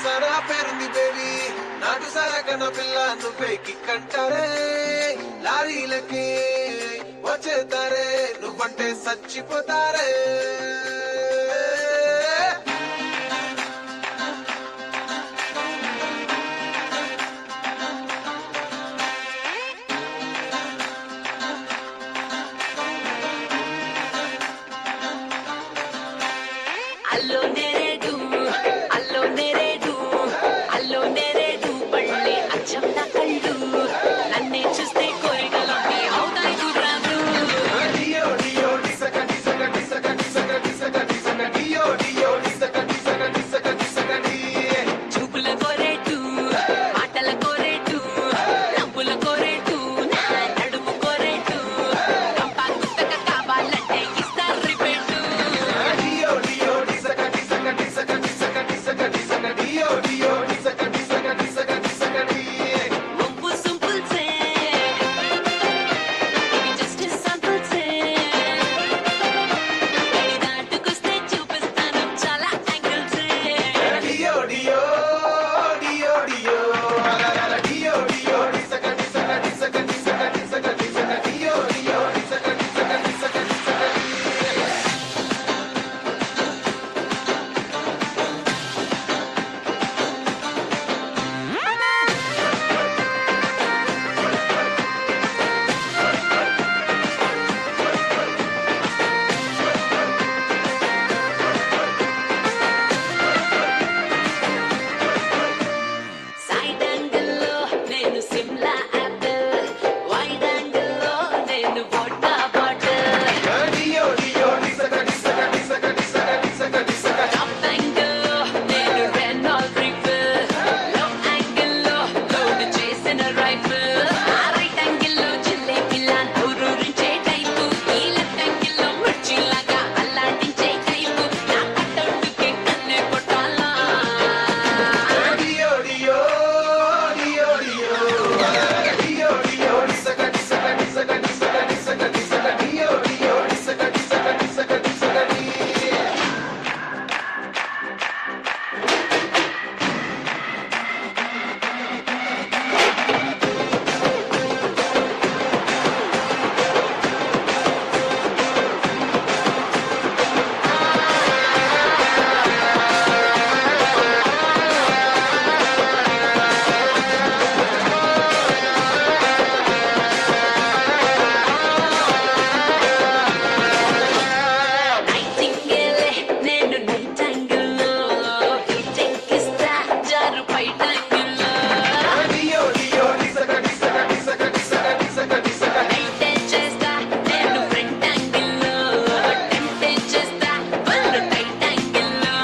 సరా పేరుంది బేబీ నాటు సరకన పిల్ల నువ్వే కిక్కంటారే లారీలకి వచ్చేతారే నువ్వంటే చచ్చిపోతారే అల్లో నేరేడు అల్లో నేరేడు అల్లో నేరేడు పళ్ళే అచ్చం నా కళ్ళు నన్నే చూస్తే కోరికలన్నీ అవుతాయి గుర్రాలు డియో డియో డిసక డిసక డిసక డిసక డిసక డిసక డియో డియో డిసక డిసక డిసక డిసక డి చూపుల కోరేటు మాటల కోరేటు నవ్వుల కోరేటు నా నడుము కోరేటు కంపా గుత్తక కావాలంటే ఇస్తారు రిపేటు డియో డియో డిసక డిసక డిసక డిసక డిసక డిసక డియో డియో డిసక డిసక డిసక డిసక డి వంపు సింపుల్ సే ఇవి జస్ట్ సింపుల్ సే ఇది దాటుకొస్తే చూపిస్తాను చాలా యాంగిల్స్ డియో డియో డియో డియో డియో డియో డిసక డిసక డిసక డిసక డిసక డిసక డియో డియో డిసక డిసక డిసక డిసక డి సైడ్ యాంగిల్లో నేను సిమ్లా యాపిల్ వైడ్ యాంగిల్లో నేను వోడ్కా బాటిల్ డియో డియో డిసక డిసక డిసక డిసక డిసక డిసక టాప్ యాంగిల్లో నేను రెనాల్డ్ రీఫిల్ లో యాంగిల్లో లోడ్ చేసిన రైఫిల్ ఆ రైట్ యాంగిల్లో జిల్లేబిలా ఊరూరించే టైపు ఈ లెఫ్ట్ యాంగిల్లో మిర్చిలాగా అల్లాడించే టైపు నా కట్టౌట్కి కన్నే కొట్టాలా డియో డియో డియో డియో డియో డియో డిసక డిసక డిసక డిసక డిసక డిసక డియో డియో డిసక డిసక డిసక డిసక డి నైటింగేలే నేను నైట్ యాంగిల్లో హీటింగ్ ఇస్తా జారు బయట యాంగిల్లో డియో డియో డిసక డిసక డిసక డిసక డిసక డిసక నైటే చేస్తా నేను ఫ్రంట్ యాంగిల్లో టెంటే చేస్తా ఫుల్ టైట్ యాంగిల్లో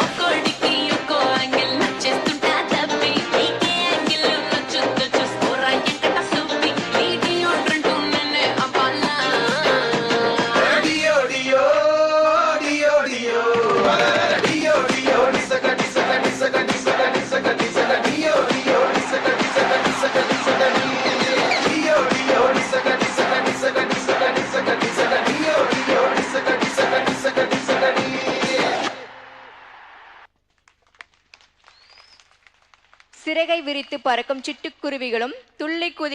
ఒక్కోడికి ఒక్కో యాంగిల్ నచ్చేస్తుంటా తప్పి నీకే యాంగిల్ నచ్చుద్దో చూసుకోరా ఎంకట సూపి నీ డియోడ్రెంట్ నేనే అవ్వాలా డియో డియో డియో డియో డియో డియో డిసక డిసక డిసక డిసక డిసక డిసక డియో డియో డిసక డిసక డిసక డిసక డి డియో డియో డిసక డిసక డిసక డిసక డిసక డిసక డియో డియో డిసక డిసక డిసక డిసక డి சிறகை விரித்து பறக்கும் சிட்டுக்குருவிகளும் துள்ளி குதி